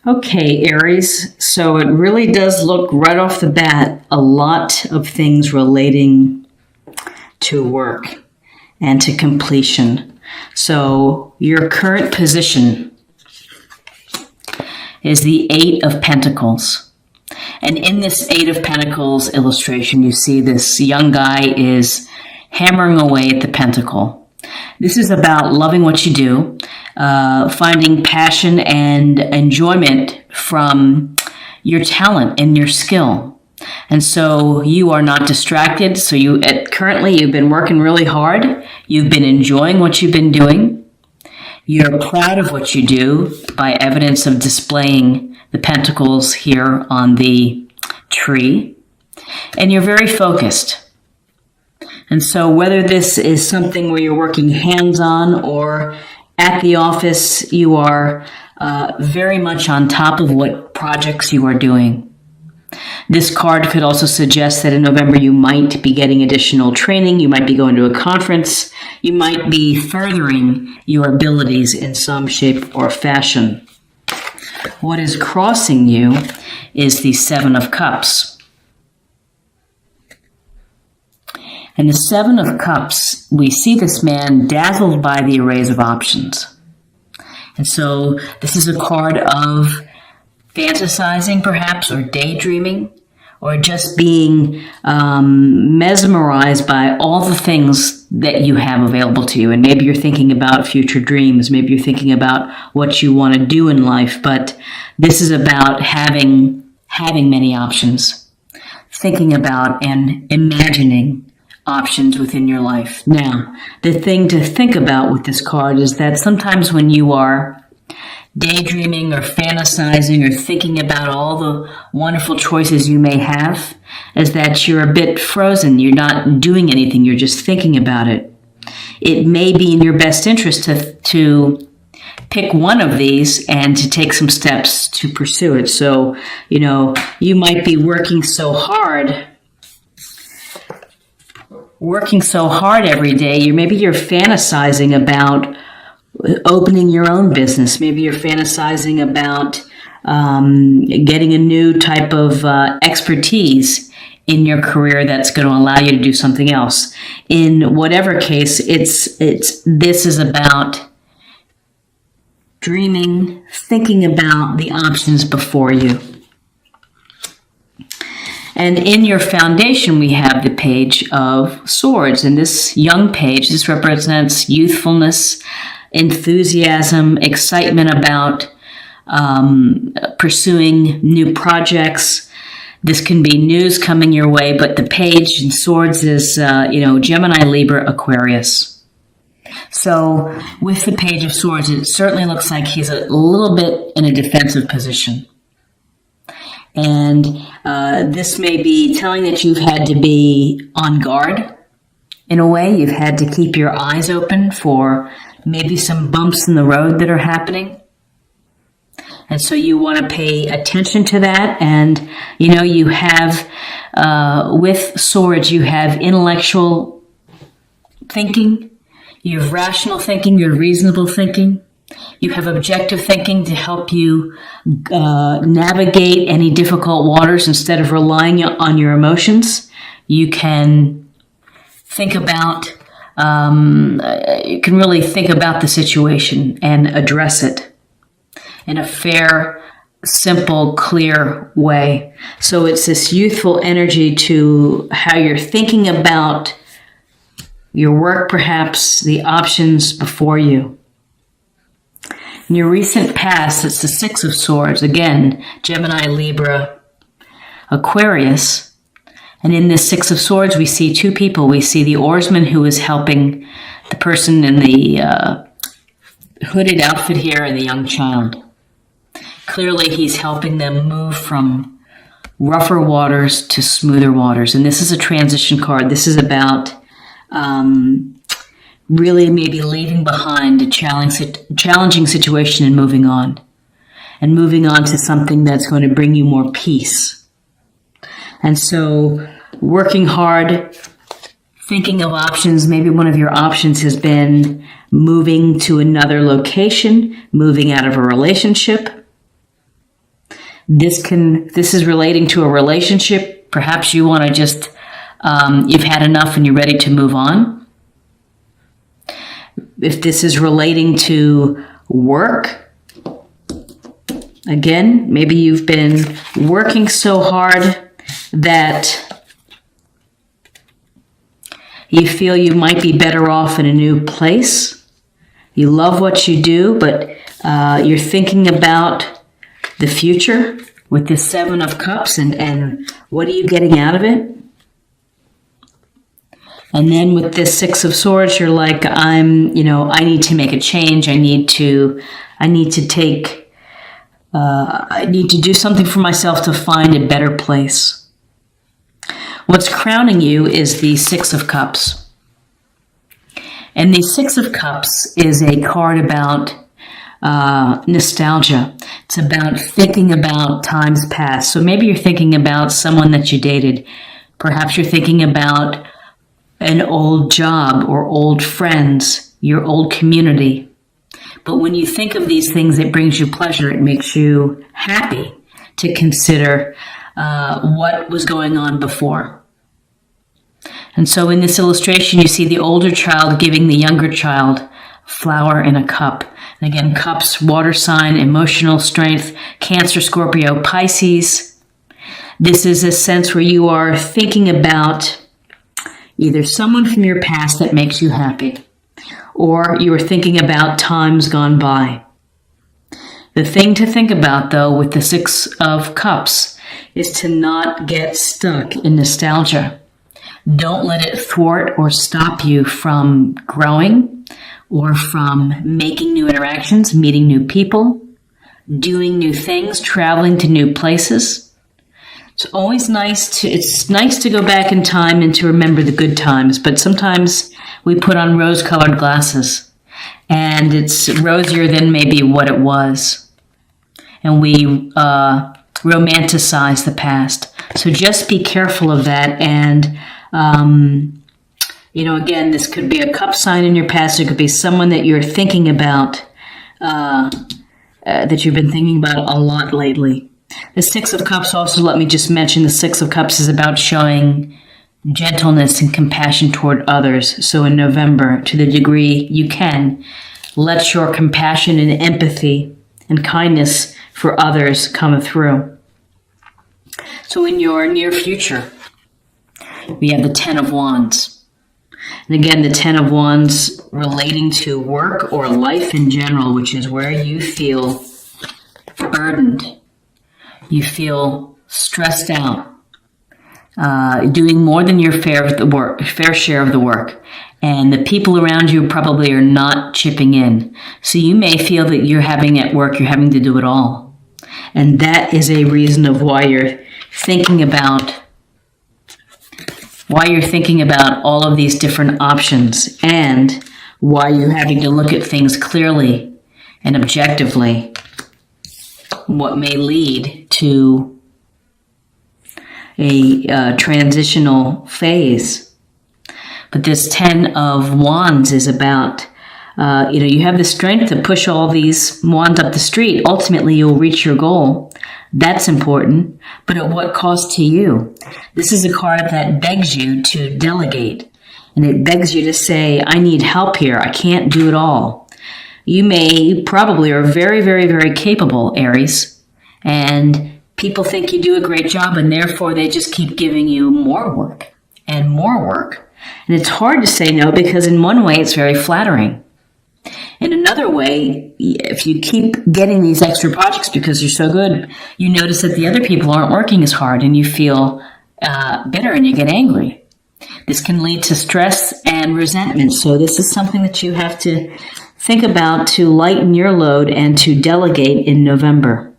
Okay, Aries. So it really does look right off the bat a lot of things relating to work and to completion. So your current position is the Eight of Pentacles. And in this Eight of Pentacles illustration, you see this young guy is hammering away at the pentacle. This is about loving what you do, finding passion and enjoyment from your talent and your skill. And so you are not distracted. So currently you've been working really hard. You've been enjoying what you've been doing. You're proud of what you do by evidence of displaying the pentacles here on the tree. And you're very focused. And so whether this is something where you're working hands-on or at the office, you are very much on top of what projects you are doing. This card could also suggest that in November you might be getting additional training, you might be going to a conference, you might be furthering your abilities in some shape or fashion. What is crossing you is the Seven of Cups. And the Seven of Cups, we see this man dazzled by the arrays of options. And so this is a card of fantasizing perhaps, or daydreaming, or just being mesmerized by all the things that you have available to you. And maybe you're thinking about future dreams. Maybe you're thinking about what you want to do in life. But this is about having many options, thinking about and imagining options within your life. Now, the thing to think about with this card is that sometimes when you are daydreaming or fantasizing or thinking about all the wonderful choices you may have, is that you're a bit frozen. You're not doing anything. You're just thinking about it. It may be in your best interest to pick one of these and to take some steps to pursue it. So, you might be working so hard every day. Maybe you're fantasizing about opening your own business. Maybe you're fantasizing about getting a new type of expertise in your career that's going to allow you to do something else. In whatever case, this is about dreaming, thinking about the options before you. And in your foundation, we have the Page of Swords. And this young page, this represents youthfulness, enthusiasm, excitement about pursuing new projects. This can be news coming your way, but the Page in Swords is, Gemini, Libra, Aquarius. So with the Page of Swords, it certainly looks like he's a little bit in a defensive position. And this may be telling that you've had to be on guard. In a way, you've had to keep your eyes open for maybe some bumps in the road that are happening. And so you want to pay attention to that. And, you have, with swords, you have intellectual thinking, you have rational thinking, you have reasonable thinking. You have objective thinking to help you navigate any difficult waters instead of relying on your emotions. You can think about, you can really think about the situation and address it in a fair, simple, clear way. So it's this youthful energy to how you're thinking about your work, perhaps the options before you. In your recent past, it's the Six of Swords. Again, Gemini, Libra, Aquarius. And in this Six of Swords, we see two people. We see the oarsman who is helping the person in the hooded outfit here and the young child. Clearly, he's helping them move from rougher waters to smoother waters. And this is a transition card. This is about really maybe leaving behind a challenging situation and moving on. And moving on to something that's going to bring you more peace. And so working hard, thinking of options. Maybe one of your options has been moving to another location, moving out of a relationship. This is relating to a relationship. Perhaps you want to just, you've had enough and you're ready to move on. If this is relating to work, again, maybe you've been working so hard that you feel you might be better off in a new place. You love what you do, but you're thinking about the future with this Seven of Cups, and what are you getting out of it? And then with this Six of Swords, you're like, I need to make a change. I need to do something for myself to find a better place. What's crowning you is the Six of Cups. And the Six of Cups is a card about nostalgia. It's about thinking about times past. So maybe you're thinking about someone that you dated. Perhaps you're thinking about an old job or old friends, your old community. But when you think of these things, it brings you pleasure. It makes you happy to consider what was going on before. And so in this illustration, you see the older child giving the younger child a flower in a cup. And again, cups, water sign, emotional strength, Cancer, Scorpio, Pisces. This is a sense where you are thinking about either someone from your past that makes you happy, or you are thinking about times gone by. The thing to think about, though, with the Six of Cups is to not get stuck in nostalgia. Don't let it thwart or stop you from growing or from making new interactions, meeting new people, doing new things, traveling to new places. It's nice to go back in time and to remember the good times, but sometimes we put on rose-colored glasses and it's rosier than maybe what it was. And we romanticize the past. So just be careful of that. And, again, this could be a cup sign in your past. It could be someone that you're thinking about, that you've been thinking about a lot lately. The Six of Cups, also let me just mention, the Six of Cups is about showing gentleness and compassion toward others. So in November, to the degree you can, let your compassion and empathy and kindness for others come through. So in your near future, we have the Ten of Wands. And again, the Ten of Wands relating to work or life in general, which is where you feel burdened. You feel stressed out, doing more than your fair share of the work. And the people around you probably are not chipping in. So you may feel that you're having to do it all. And that is a reason of why you're thinking about all of these different options, and why you're having to look at things clearly and objectively, what may lead to a transitional phase. But this Ten of Wands is about, you have the strength to push all these wands up the street. Ultimately, you'll reach your goal. That's important. But at what cost to you? This is a card that begs you to delegate. And it begs you to say, I need help here. I can't do it all. You probably are very, very, very capable, Aries. And people think you do a great job, and therefore they just keep giving you more work and more work. And it's hard to say no, because in one way it's very flattering. In another way, if you keep getting these extra projects because you're so good, you notice that the other people aren't working as hard, and you feel bitter and you get angry. This can lead to stress and resentment. So this is something that you have to think about to lighten your load and to delegate in November.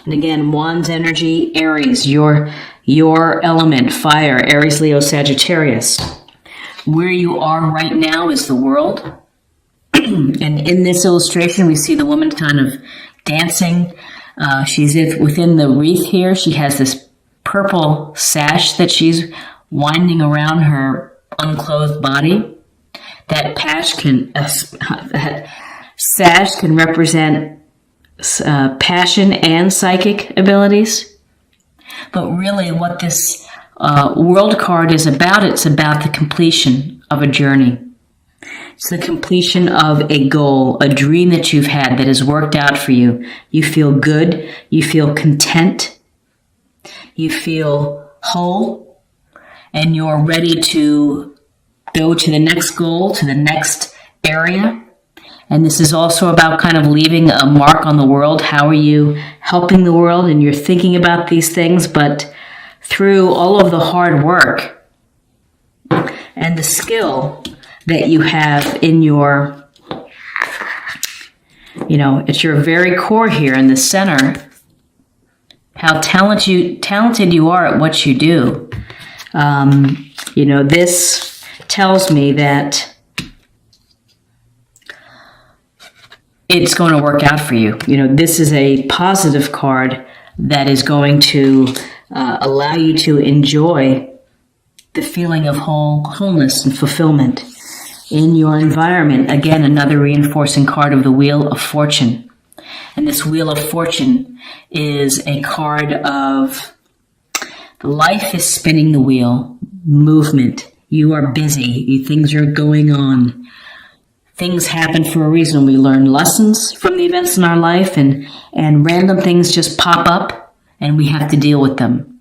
And again, Wands energy, Aries, your element, fire, Aries, Leo, Sagittarius. Where you are right now is the world. And in this illustration, we see the woman kind of dancing. She's within the wreath here. She has this purple sash that she's winding around her unclothed body. That sash can represent passion and psychic abilities. But really what this World card is about, it's about the completion of a journey. It's the completion of a goal, a dream that you've had that has worked out for you. You feel good. You feel content. You feel whole. And you're ready to go to the next goal, to the next area. And this is also about kind of leaving a mark on the world. How are you helping the world? And you're thinking about these things, but through all of the hard work and the skill that you have in your, at your very core here in the center, how talented you are at what you do. This tells me that it's going to work out for you. This is a positive card that is going to allow you to enjoy the feeling of wholeness and fulfillment in your environment. Again, another reinforcing card of the Wheel of Fortune. And this Wheel of Fortune is a card of life is spinning the wheel, movement. You are busy. Things are going on. Things happen for a reason. We learn lessons from the events in our life, and random things just pop up, and we have to deal with them.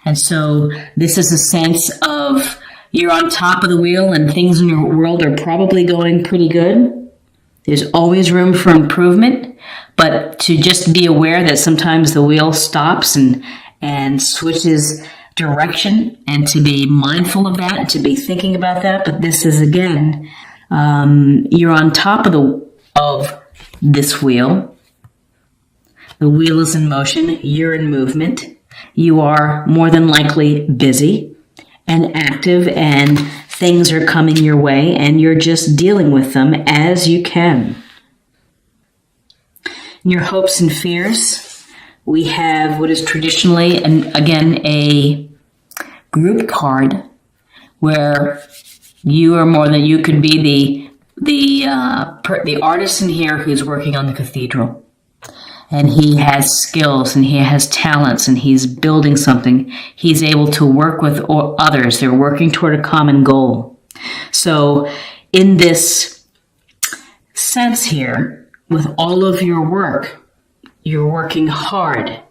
And so this is a sense of you're on top of the wheel and things in your world are probably going pretty good. There's always room for improvement, but to just be aware that sometimes the wheel stops and switches direction, and to be mindful of that, to be thinking about that. But this is, again, you're on top of this wheel. The wheel is in motion. You're in movement. You are more than likely busy and active, and things are coming your way, and you're just dealing with them as you can. In your hopes and fears, we have what is traditionally, and again, a group card where you could be the artist in here who's working on the cathedral. And he has skills and he has talents and he's building something. He's able to work with others. They're working toward a common goal. So in this sense here, with all of your work, you're working hard.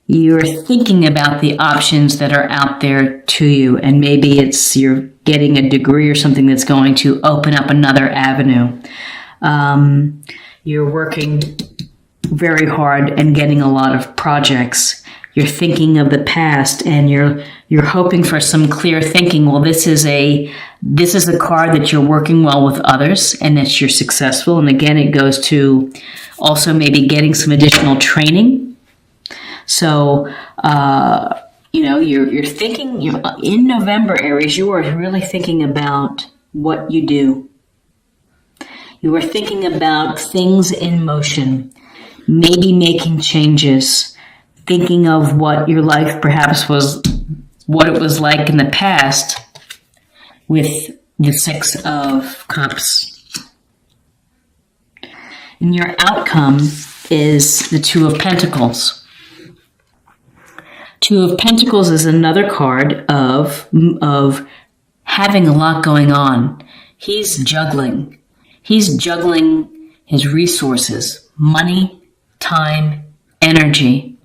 You're thinking about the options that are out there to you. And maybe it's you're getting a degree or something that's going to open up another avenue. You're working very hard and getting a lot of projects. You're thinking of the past, and you're hoping for some clear thinking. Well, this is a card that you're working well with others and that you're successful. And again, it goes to also maybe getting some additional training. So, you're thinking in November, Aries, you are really thinking about what you do. You are thinking about things in motion. Maybe making changes, thinking of what your life perhaps was, what it was like in the past with the Six of Cups. And your outcome is the Two of Pentacles. Two of Pentacles is another card of having a lot going on. He's juggling. He's juggling his resources, money, time, energy.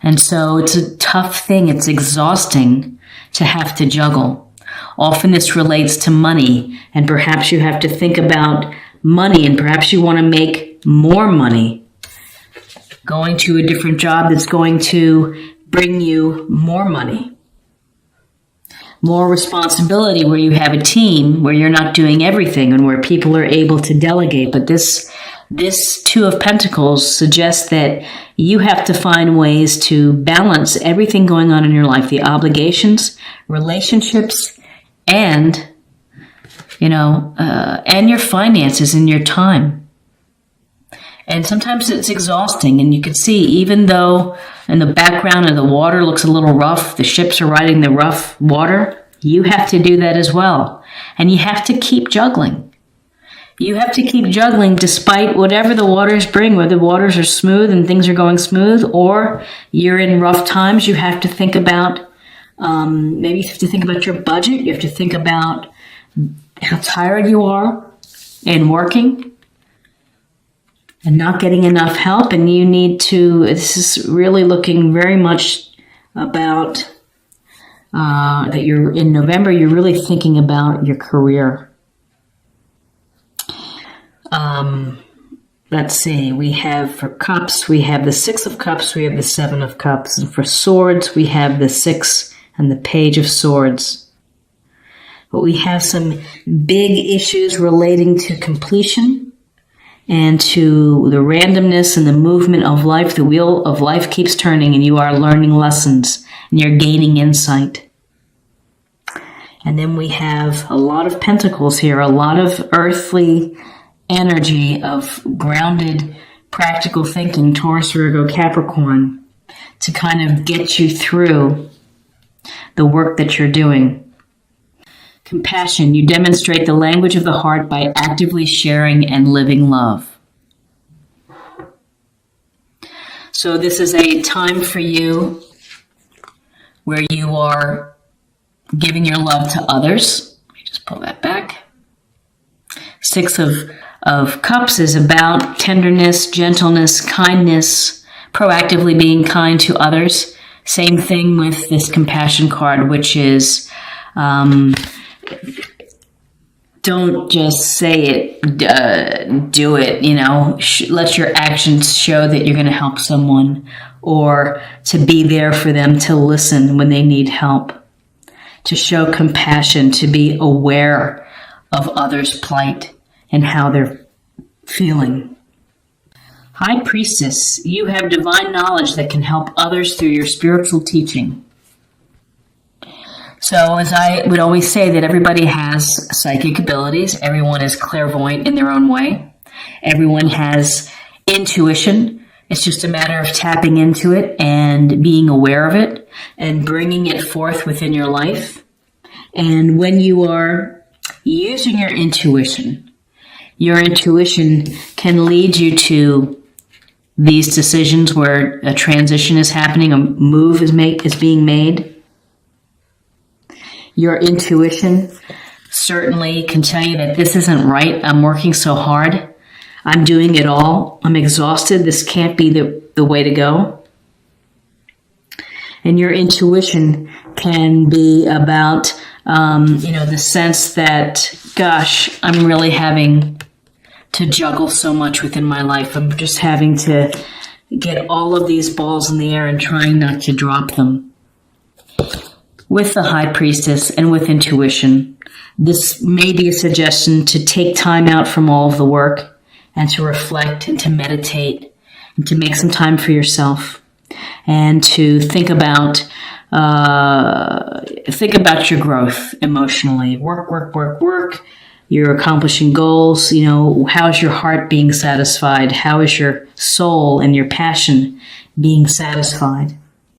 And so it's a tough thing. It's exhausting to have to juggle. Often this relates to money, and perhaps you have to think about money, and perhaps you want to make more money. Going to a different job that's going to bring you more money. More responsibility, where you have a team, where you're not doing everything and where people are able to delegate. But this Two of Pentacles suggests that you have to find ways to balance everything going on in your life, the obligations, relationships, and your finances and your time. And sometimes it's exhausting, and you can see, even though in the background of the water looks a little rough, the ships are riding the rough water, you have to do that as well. And you have to keep juggling. You have to keep juggling despite whatever the waters bring, whether the waters are smooth and things are going smooth, or you're in rough times. You have to think about, maybe you have to think about your budget. You have to think about how tired you are in working and not getting enough help. And you need to, this is really looking very much about that you're in November, you're really thinking about your career. Let's see, we have for cups, we have the 6 of cups, we have the 7 of cups. And for swords, we have the 6 and the page of swords. But we have some big issues relating to completion and to the randomness and the movement of life. The wheel of life keeps turning, and you are learning lessons and you're gaining insight. And then we have a lot of pentacles here, a lot of earthly energy of grounded, practical thinking, Taurus, Virgo, Capricorn, to kind of get you through the work that you're doing. Compassion. You demonstrate the language of the heart by actively sharing and living love. So this is a time for you where you are giving your love to others. Let me just pull that back. 6 of Cups is about tenderness, gentleness, kindness, proactively being kind to others. Same thing with this compassion card, which is don't just say it, do it, let your actions show that you're going to help someone, or to be there for them, to listen when they need help, to show compassion, to be aware of others' plight and how they're feeling. High Priestess, you have divine knowledge that can help others through your spiritual teaching. So as I would always say, that everybody has psychic abilities. Everyone is clairvoyant in their own way. Everyone has intuition. It's just a matter of tapping into it and being aware of it and bringing it forth within your life. And when you are using your intuition can lead you to these decisions where a transition is happening, a move is being made. Your intuition certainly can tell you that this isn't right. I'm working so hard. I'm doing it all. I'm exhausted. This can't be the way to go. And your intuition can be about, the sense that, gosh, I'm really having to juggle so much within my life. I'm just having to get all of these balls in the air and trying not to drop them. With the High Priestess and with intuition, this may be a suggestion to take time out from all of the work and to reflect and to meditate and to make some time for yourself and to think about your growth emotionally. Work. You're accomplishing goals. How's your heart being satisfied? How is your soul and your passion being satisfied?